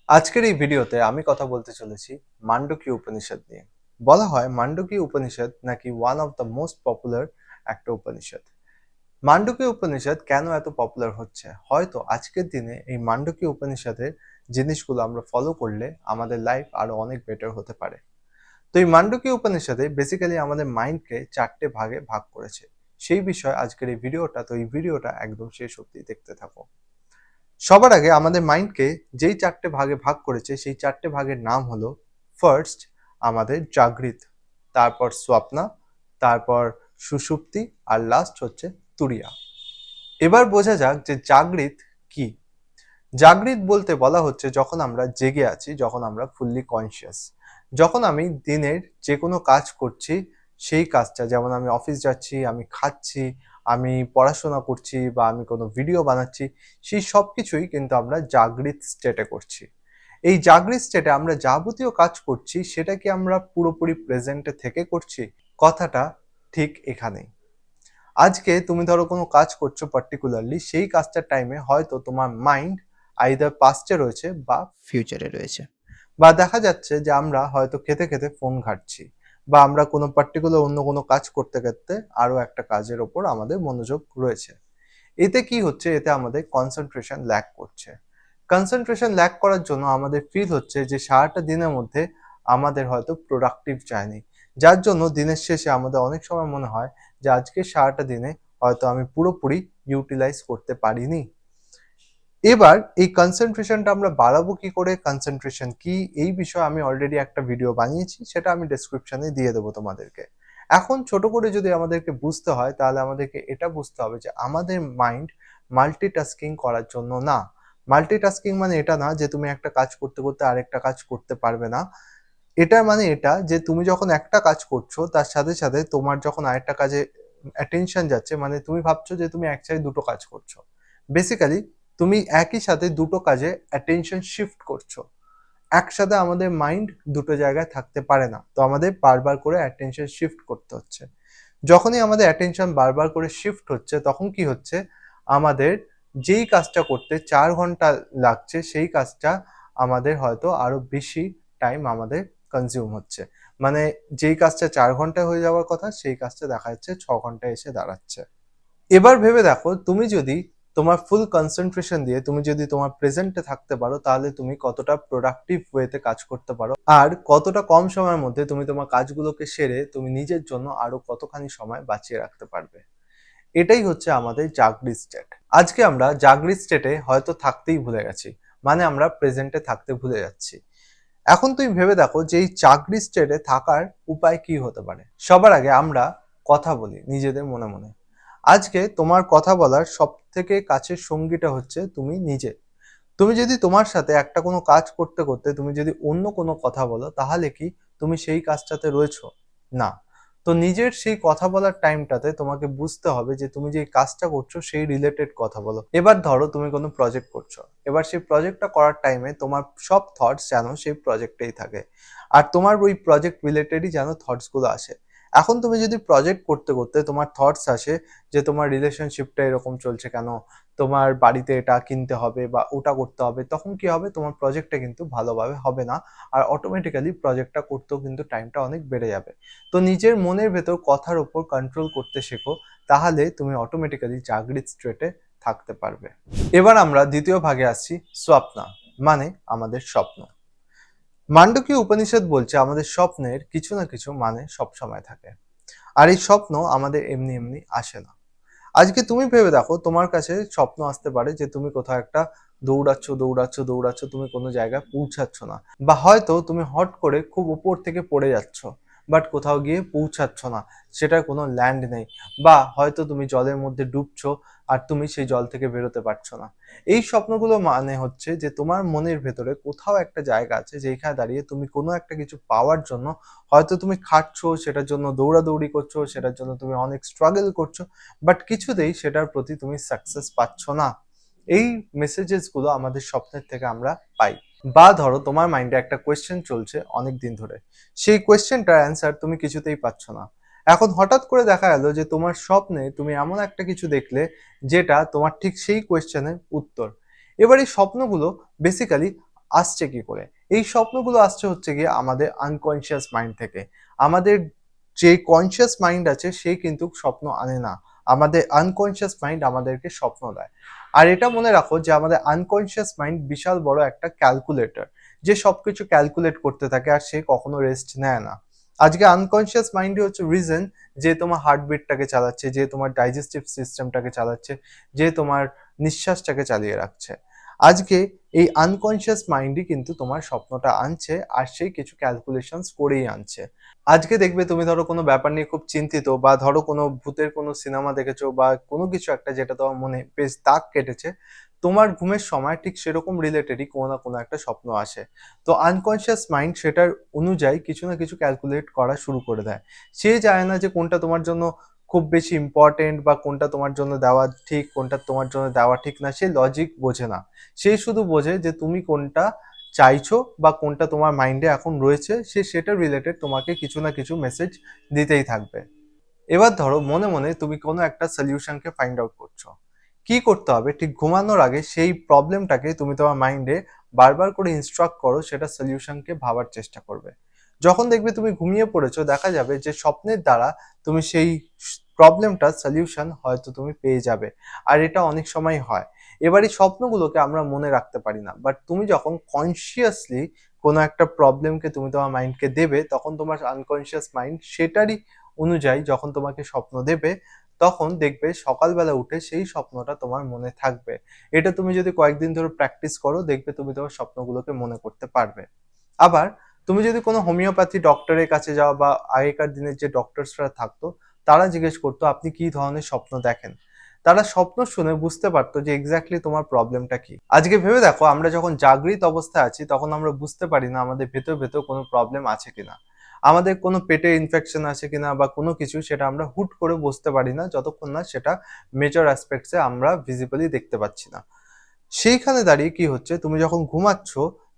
আজকের এই ভিডিওতে আমি কথা বলতে চলেছি মান্ডুক্য উপনিষদ নিয়ে। বলা হয় মান্ডুক্য উপনিষদ নাকি one of the most popular একটা উপনিষদ। মান্ডুক্য উপনিষদ কেন এত পপুলার হচ্ছে? হয়তো আজকের দিনে এই মান্ডুক্য উপনিষদের জিনিসগুলো আমরা ফলো করলে আমাদের লাইফ আরো অনেক বেটার হতে পারে। তো এই মান্ডুক্য উপনিষদে বেসিক্যালি আমাদের মাইন্ডকে চারটে ভাগে ভাগ করেছে। সেই বিষয়ে আজকের এই ভিডিওটা, তো এই ভিডিওটা একদম শেষ অবধি দেখতে থাকো। সবার আগে আমাদের মাইন্ডকে যেই চারটে ভাগে ভাগ করেছে সেই চারটে ভাগের নাম হলো ফার্স্ট আমাদের জাগৃত, তারপর স্বপ্না, তারপর সুষুপ্তি, আর লাস্ট হচ্ছে তুরিয়া। এবার বোঝা যাক যে জাগৃত কি। জাগৃত বলতে বলা হচ্ছে যখন আমরা জেগে আছি, যখন আমরা ফুললি কনসিয়াস, যখন আমি দিনের যে কোনো কাজ করছি, সেই কাজটা, যেমন আমি অফিস যাচ্ছি, আমি খাচ্ছি, আমি পড়াশোনা করছি বা আমি কোনো ভিডিও বানাচ্ছি, সেই সব কিছুই কিন্তু আমরা জাগৃত স্টেটে করছি। এই জাগৃত স্টেটে আমরা যাবতীয় কাজ করছি সেটা কি আমরা পুরোপুরি প্রেজেন্টে থেকে করছি? কথাটা ঠিক এখানেই। আজকে তুমি ধরো কোনো কাজ করছো পার্টিকুলারলি, সেই কাজটার টাইমে হয়তো তোমার মাইন্ড আইদার পাস্টে রয়েছে বা ফিউচারে রয়েছে। বা দেখা যাচ্ছে যে আমরা হয়তো খেতে খেতে ফোন ঘাঁটছি, বা আমরা কোনো পার্টিকুলার অন্য কোনো কাজ করতে করতে আরো একটা কাজের ওপর আমাদের মনোযোগ রয়েছে। এতে কি হচ্ছে? এতে আমাদের কনসেন্ট্রেশন ল্যাক করছে। কনসেন্ট্রেশন ল্যাক করার জন্য আমাদের ফিল হচ্ছে যে সারাটা দিনের মধ্যে আমাদের হয়তো প্রোডাক্টিভ যায়নি, যার জন্য দিনের শেষে আমাদের অনেক সময় মনে হয় যে আজকে সারাটা দিনে হয়তো আমি পুরোপুরি ইউটিলাইজ করতে পারিনি। এবার এই কনসেন্ট্রেশনটা আমরা বাড়াবো কি করে, কনসেন্ট্রেশন কি, এই বিষয়ে আমি অলরেডি একটা ভিডিও বানিয়েছি, সেটা আমি ডেসক্রিপশনে দিয়ে দেবো তোমাদেরকে। এখন ছোট করে যদি আমাদেরকে বুঝতে হয় তাহলে আমাদেরকে এটা বুঝতে হবে যে আমাদের মাইন্ড মাল্টিটাস্কিং করার জন্য না। মাল্টিটাস্কিং মানে এটা না যে তুমি একটা কাজ করতে করতে আরেকটা কাজ করতে পারবে না। এটা মানে এটা যে তুমি যখন একটা কাজ করছো তার সাথে সাথে তোমার যখন আরেকটা কাজে অ্যাটেনশন যাচ্ছে, মানে তুমি ভাবছো যে তুমি একসাথে দুটো কাজ করছো। বেসিক্যালি তুমি একই সাথে দুটো কাজে অ্যাটেনশন শিফট করছো। একসাথে আমাদের মাইন্ড দুটো জায়গায় থাকতে পারে না, তো আমাদের বারবার করে অ্যাটেনশন শিফট করতে হচ্ছে। যখনই আমাদের অ্যাটেনশন বারবার করে শিফট হচ্ছে তখন কি হচ্ছে, আমাদের যেই কাজটা করতে 4 ঘন্টা লাগছে সেই কাজটা আমাদের হয়তো আরো বেশি টাইম আমাদের কনজিউম হচ্ছে। মানে যেই কাজটা 4 ঘন্টায় হয়ে যাওয়ার কথা সেই কাজটা দেখা যাচ্ছে 6 ঘন্টায় এসে দাঁড়াচ্ছে। এবার ভেবে দেখো, তুমি যদি তোমার ফুল কনসেন্ট্রেশন দিয়ে তুমি যদি তোমার প্রেজেন্টে থাকতে পারো তাহলে তুমি কতটা প্রোডাক্টিভ ওয়েতে কাজ করতে পারো, আর কতটা কম সময়ের মধ্যে তুমি তোমার কাজগুলোকে সেরে তুমি নিজের জন্য আরো কতখানি সময় বাঁচিয়ে রাখতে পারবে। এটাই হচ্ছে আমাদের জাগরিত স্টেট। আজকে আমরা জাগরিত স্টেটে হয়তো থাকতেই ভুলে গেছি, মানে আমরা প্রেজেন্টে থাকতে ভুলে যাচ্ছি। এখন তুমি ভেবে দেখো যে এই জাগরিত স্টেটে থাকার উপায় কি হতে পারে। সবার আগে আমরা কথা বলি নিজেদের মনে মনে। আজকে তোমার কথা বলার সব থেকে কাছের সঙ্গীটা হচ্ছে তুমি নিজে। তুমি যদি তোমার সাথে একটা কোনো কাজ করতে করতে তুমি যদি অন্য কোনো কথা বলো তাহলে কি তুমি সেই কাজটাতে রয়েছো? না। তো নিজের সেই কথা বলার টাইমটাতে তোমাকে বুঝতে হবে যে তুমি যে কাজটা করছো সেই রিলেটেড কথা বলো। এবার ধরো তুমি কোনো প্রজেক্ট করছো, এবার সেই প্রজেক্টটা করার টাইমে তোমার সব থটস যেন সেই প্রজেক্টেই থাকে, আর তোমার ওই প্রজেক্ট রিলেটেডই যেন থটস গুলো আসে। এখন তুমি যদি প্রজেক্ট করতে করতে তোমার থটস আসে যে তোমার রিলেশনশিপটা এরকম চলছে কেন, তোমার বাড়িতে এটা কিনতে হবে বা ওটা করতে হবে, তখন কি হবে, তোমার প্রজেক্টটা কিন্তু ভালোভাবে হবে না, আর অটোমেটিক্যালি প্রজেক্টটা করতেও কিন্তু টাইমটা অনেক বেড়ে যাবে। তো নিজের মনের ভেতর কথার উপর কন্ট্রোল করতে শেখো, তাহলে তুমি অটোমেটিক্যালি জাগরিত স্টেটে থাকতে পারবে। এবার আমরা দ্বিতীয় ভাগে আসছি, স্বপ্না, মানে আমাদের স্বপ্ন। মান্ডুক্য উপনিষদ বলছে আমাদের স্বপ্নের কিছু না কিছু মানে সবসময় থাকে, আর এই স্বপ্ন আমাদের এমনি এমনি আসে না। আজকে তুমি ভেবে দেখো, তোমার কাছে স্বপ্ন আসতে পারে যে তুমি কোথাও একটা দৌড়াচ্ছ দৌড়াচ্ছ দৌড়াচ্ছ, তুমি কোনো জায়গায় পৌঁছাচ্ছ না, বা হয়তো তুমি হট করে খুব উপর থেকে পড়ে যাচ্ছ বাট কোথাও গিয়ে পৌঁছাচ্ছ না, সেটার কোনো ল্যান্ড নেই, বা হয়তো তুমি জলের মধ্যে ডুবছো আর তুমি সেই জল থেকে বেরোতে পারছো না। এই স্বপ্নগুলো মানে হচ্ছে যে তোমার মনের ভেতরে কোথাও একটা জায়গা আছে যেখানে দাঁড়িয়ে তুমি কোনো একটা কিছু পাওয়ার জন্য হয়তো তুমি খাটছো, সেটার জন্য দৌড়াদৌড়ি করছো, সেটার জন্য তুমি অনেক স্ট্রাগল করছো, বাট কিছুতেই সেটার প্রতি তুমি সাকসেস পাচ্ছ না। এই মেসেজেস গুলো আমাদের স্বপ্নের থেকে আমরা পাই। বা ধরো তোমার মাইন্ডে একটা কোয়েশ্চেন চলছে অনেক দিন ধরে, সেই কোয়েশ্চেনটার অ্যান্সার তুমি কিছুতেই পাচ্ছ না। এখন হঠাৎ করে দেখা গেল যে তোমার স্বপ্নে তুমি এমন একটা কিছু দেখলে যেটা তোমার ঠিক সেই কোয়েশ্চেনের উত্তর। এবার এই স্বপ্নগুলো বেসিক্যালি আসছে কি করে? এই স্বপ্নগুলো আসছে হচ্ছে গিয়ে আমাদের আনকনসিয়াস মাইন্ড থেকে। আমাদের যে কনসিয়াস মাইন্ড আছে সে কিন্তু স্বপ্ন আনে না। আমাদের আনকনসিয়াস মাইন্ড আমাদেরকে স্বপ্ন দেয়। আর এটা মনে রাখো যে আমাদের আনকনসিয়াস মাইন্ড বিশাল বড় একটা ক্যালকুলেটর, যে সবকিছু ক্যালকুলেট করতে থাকে আর সে কখনো রেস্ট নেয় না। আজকে আনকনসিয়াস মাইন্ডই হচ্ছে রিজন যে তোমার হার্টবিটটাকে চালাচ্ছে, যে তোমার ডাইজেস্টিভ সিস্টেমটাকে চালাচ্ছে, যে তোমার নিঃশ্বাসটাকে চালিয়ে রাখছে। আজকে এই আনকনসিয়াস মাইন্ডই কিন্তু তোমার স্বপ্নটা আনছে, আর সেই কিছু ক্যালকুলেশনস করেই আনছে। আজকে দেখবে তুমি ধরো কোনো ব্যাপার নিয়ে খুব চিন্তিত, বা ধরো কোনো ভূতের কোনো সিনেমা দেখেছো, বা কোনো কিছু একটা যেটা তোমার মনে বেশ দাগ কেটেছে, তোমার ঘুমের সময় ঠিক সেরকম রিলেটেডই কোনো না কোনো একটা স্বপ্ন আসে। তো আনকনসিয়াস মাইন্ড সেটার অনুযায়ী কিছু না কিছু ক্যালকুলেট করা শুরু করে দেয়। সে জানে না যে কোনটা তোমার জন্য খুব বেশি ইম্পর্টেন্ট, বা কোনটা তোমার জন্য দেওয়া ঠিক, কোনটা তোমার জন্য দেওয়া ঠিক না, সে লজিক বোঝে না। সে শুধু বোঝে যে তুমি কোনটা চাইছো বা কোনটা তোমার মাইন্ডে এখন রয়েছে, সে সেটা রিলেটেড তোমাকে কিছু না কিছু মেসেজ দিতেই থাকবে। এবার ধরো মনে মনে তুমি কোনো একটা সলিউশনকে ফাইন্ড আউট করছো। কি করতে হবে, ঠিক ঘুমানোর আগে সেই প্রবলেমটাকে তুমি তোমার মাইন্ডে বারবার করে ইনস্ট্রাক্ট করো, সেটা সলিউশনকে ভাবার চেষ্টা করবে। যখন দেখবে তুমি ঘুমিয়ে পড়েছো, দেখা যাবে যে স্বপ্নের দ্বারা তুমি সেই প্রবলেমটার সলিউশন হয়তো তুমি পেয়ে যাবে। আর এটা অনেক সময় হয়। এবার এই স্বপ্নগুলোকে আমরা মনে রাখতে পারি না, বাট তুমি যখন কনসিয়াসলি কোনো একটা প্রবলেমকে তুমি তোমার মাইন্ডকে দেবে, তখন তোমার আনকনসিয়াস মাইন্ড সেটারই অনুযায়ী যখন তোমাকে স্বপ্ন দেবে, তখন দেখবে সকালবেলা উঠে সেই স্বপ্নটা তোমার মনে থাকবে। এটা তুমি যদি কয়েকদিন ধরে প্র্যাকটিস করো, দেখবে তুমি তোমার স্বপ্নগুলোকে মনে করতে পারবে। আবার তুমি যদি কোনো হোমিওপ্যাথি ডক্টরের কাছে যাও, বা আগেকার দিনের যে ডক্টরসরা থাকতো, তারা জিজ্ঞেস করতো আপনি কি ধরনের স্বপ্ন দেখেন, তারা স্বপ্ন শুনে বুঝতে পারতো যে এক্স্যাক্টলি তোমার প্রবলেমটা কি। আজকে ভেবে দেখো, আমরা যখন জাগৃত অবস্থায় আছি তখন আমরা বুঝতে পারি না আমাদের ভেতর ভেতর কোনো প্রবলেম আছে কিনা, আমাদের কোনো পেটে ইনফেকশন আছে কিনা বা কোনো কিছু, সেটা আমরা হুট করে বুঝতে পারি না যতক্ষণ না সেটা মেজর অ্যাসপেক্টসে আমরা ভিজিবলি দেখতে পাচ্ছি না। সেইখানে দাঁড়িয়ে কি হচ্ছে, তুমি যখন ঘুমাচ্ছ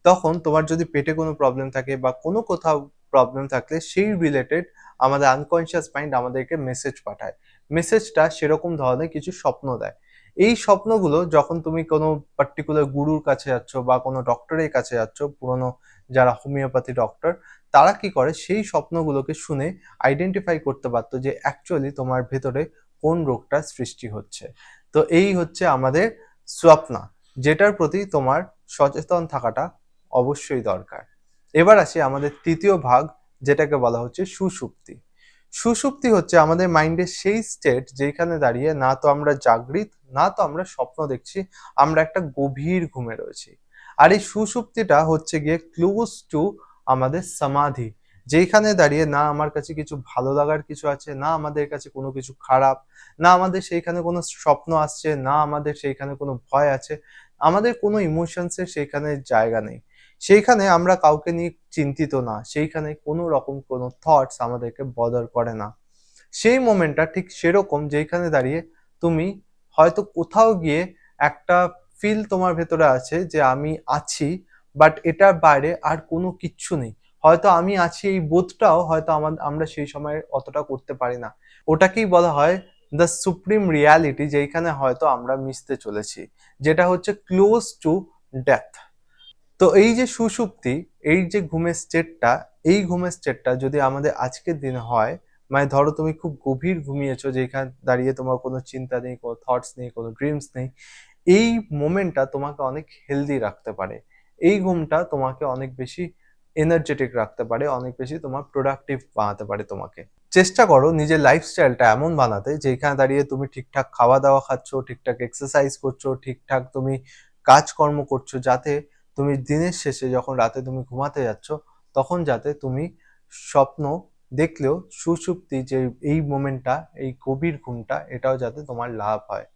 তখন তোমার যদি পেটে কোনো প্রবলেম থাকে বা কোনো কোথাও প্রবলেম থাকলে, সেই রিলেটেড আমাদের আনকনসিয়াস মাইন্ড আমাদেরকে মেসেজ পাঠায়। মেসেজটা সেরকম ধরনের কিছু স্বপ্ন দেয়। এই স্বপ্নগুলো যখন তুমি কোনো পার্টিকুলার গুরুর কাছে যাচ্ছ বা কোনো ডক্টরের কাছে যাচ্ছ, পুরনো যারা হোমিওপ্যাথি ডক্টর, তারা কি করে সেই স্বপ্নগুলোকে শুনে আইডেন্টিফাই করতে পারতো যে অ্যাকচুয়ালি তোমার ভেতরে কোন রোগটা সৃষ্টি হচ্ছে। তো এই হচ্ছে আমাদের স্বপ্ন, যেটার প্রতি তোমার সচেতন থাকাটা অবশ্যই দরকার। এবার আসি আমাদের তৃতীয় ভাগ, যেটাকে বলা হচ্ছে সুষুপ্তি। সুষুপ্তি হচ্ছে আমাদের মাইন্ডের সেই স্টেট যেখানে দাঁড়িয়ে না তো আমরা জাগৃত, না তো আমরা স্বপ্ন দেখছি, আমরা একটা গভীর ঘুমে রয়েছি। আর এই সুষুপ্তিটা হচ্ছে গিয়ে ক্লোজ টু আমাদের সমাধি, যেখানে দাঁড়িয়ে না আমার কাছে কিছু ভালো লাগার কিছু আছে, না আমাদের কাছে কোনো কিছু খারাপ, না আমাদের সেইখানে কোনো স্বপ্ন আসছে, না আমাদের সেইখানে কোনো ভয় আছে, আমাদের কোনো ইমোশনসের সেইখানে জায়গা নেই। সেইখানে আমরা কাউকে নিয়ে চিন্তিত না, সেইখানে কোনো রকম কোনো থটস আমাদেরকে বদার করে না। সেই মোমেন্টটা ঠিক সেরকম যেখানে দাঁড়িয়ে তুমি হয়তো কোথাও গিয়ে একটা ফিল তোমার ভেতরে আছে যে আমি আছি, বাট এটার বাইরে আর কোনো কিচ্ছু নেই। হয়তো আমি আছি এই বোধটাও হয়তো আমরা সেই সময় অতটা করতে পারি না। ওটাকেই বলা হয় দ্য সুপ্রিম রিয়ালিটি, যেখানে হয়তো আমরা মিশতে চলেছি, যেটা হচ্ছে ক্লোজ টু ডেথ। তো এই যে সুষুপ্তি, এই যে ঘুমের স্টেটটা, এই ঘুমের স্টেটটা যদি আমাদের আজকের দিনে হয়, মানে ধরো তুমি খুব গভীর ঘুমিয়েছো, যেখানে দাঁড়িয়ে তোমার কোনো চিন্তা নেই, কোনো থটস নেই, কোনো ড্রিমস নেই, এই মোমেন্টটা তোমাকে অনেক হেলদি রাখতে পারে। এই ঘুমটা তোমাকে অনেক বেশি এনার্জেটিক রাখতে পারে, অনেক বেশি তোমার প্রোডাক্টিভ বানাতে পারে তোমাকে। চেষ্টা করো নিজের লাইফস্টাইলটা এমন বানাতে যেখানে দাঁড়িয়ে তুমি ঠিকঠাক খাওয়া দাওয়া খাচ্ছ, ঠিকঠাক এক্সারসাইজ করছো, ঠিকঠাক তুমি কাজকর্ম করছো, যাতে তুমি দিনের শেষে যখন রাতে তুমি ঘুমাতে যাচ্ছ, তখন যাতে তুমি স্বপ্ন দেখলেও সুষুপ্তি যে এই মোমেন্টটা, এই গভীর ঘুমটা, এটাও যাতে তোমার লাভ হয়।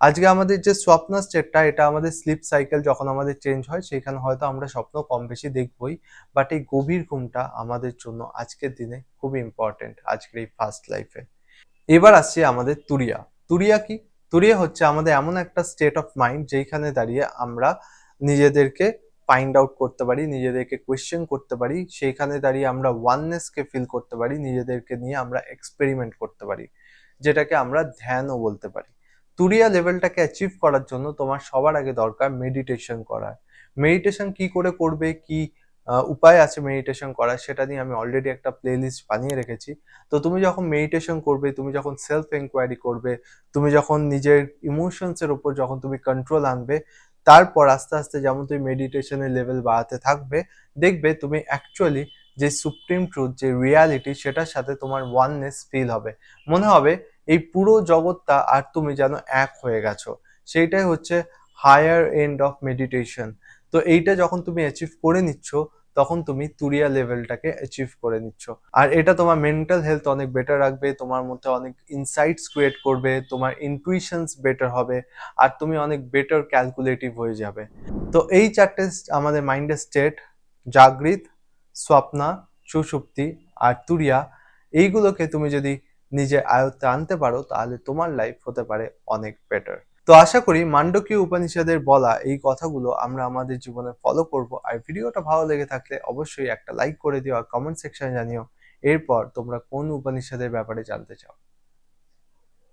আজকে আমাদের যে স্বপ্ন স্টেটটা, এটা আমাদের স্লিপ সাইকেল যখন আমাদের চেঞ্জ হয়, সেখানে হয়তো আমরা স্বপ্ন কম বেশি দেখবই, বাট এই গভীর ঘুমটা আমাদের জন্য আজকের দিনে খুবই ইম্পর্টেন্ট, আজকের এই ফাস্ট লাইফে। এবার আসছে আমাদের তুরিয়া। তুরিয়া কি? তুরিয়া হচ্ছে আমাদের এমন একটা স্টেট অফ মাইন্ড যেখানে দাঁড়িয়ে আমরা নিজেদেরকে ফাইন্ড আউট করতে পারি, নিজেদেরকে কোয়েশ্চেন করতে পারি, সেইখানে দাঁড়িয়ে আমরা ওয়াননেসকে ফিল করতে পারি, নিজেদেরকে নিয়ে আমরা এক্সপেরিমেন্ট করতে পারি, যেটাকে আমরা ধ্যানও বলতে পারি। তুরিয়া লেভেলটাকে অ্যাচিভ করার জন্য তোমার সবার আগে দরকার মেডিটেশন করা। মেডিটেশন কি করে করবে, কি উপায় আছে মেডিটেশন করার, সেটা নিয়ে আমি অলরেডি একটা প্লেলিস্ট বানিয়ে রেখেছি। তো তুমি যখন মেডিটেশন করবে, তুমি যখন সেলফ এনকোয়ারি করবে, তুমি যখন নিজের ইমোশনস এর উপর যখন তুমি কন্ট্রোল আনবে, তারপর আস্তে আস্তে যেমন তুমি মেডিটেশনের লেভেল বাড়াতে থাকবে, দেখবে তুমি অ্যাকচুয়ালি যে সুপ্রিম ট্রুথ, যে রিয়ালিটি, সেটার সাথে তোমার ওয়াননেস ফিল হবে। মনে হবে এই পুরো জগৎটা আর তুমি যেন এক হয়ে গেছো। সেইটাই হচ্ছে হায়ার এন্ড অফ মেডিটেশন। তো এইটা যখন তুমি অ্যাচিভ করে নিচ্ছ, তখন তুমি তুরিয়া লেভেলটাকে অ্যাচিভ করে নিচ্ছ। আর এটা তোমার মেন্টাল হেলথ অনেক বেটার রাখবে, তোমার মধ্যে অনেক ইনসাইটস ক্রিয়েট করবে, তোমার ইনটুইশনস বেটার হবে, আর তুমি অনেক বেটার ক্যালকুলেটিভ হয়ে যাবে। তো এই চারটে আমাদের মাইন্ডের স্টেট, জাগৃত, স্বপ্না, সুষুপ্তি আর তুরিয়া, এইগুলোকে তুমি যদি নিজের আয়ত্তে আনতে পারো, তাহলে তোমার লাইফ হতে পারে অনেক বেটার। তো আশা করি মান্ডকীয় উপনিষদের বলা এই কথাগুলো আমরা আমাদের জীবনে ফলো করব। আর ভিডিওটা ভালো লেগে থাকলে অবশ্যই একটা লাইক করে দিও আর কমেন্ট সেকশনে জানিও এরপর তোমরা কোন উপনিষদের ব্যাপারে জানতে চাও।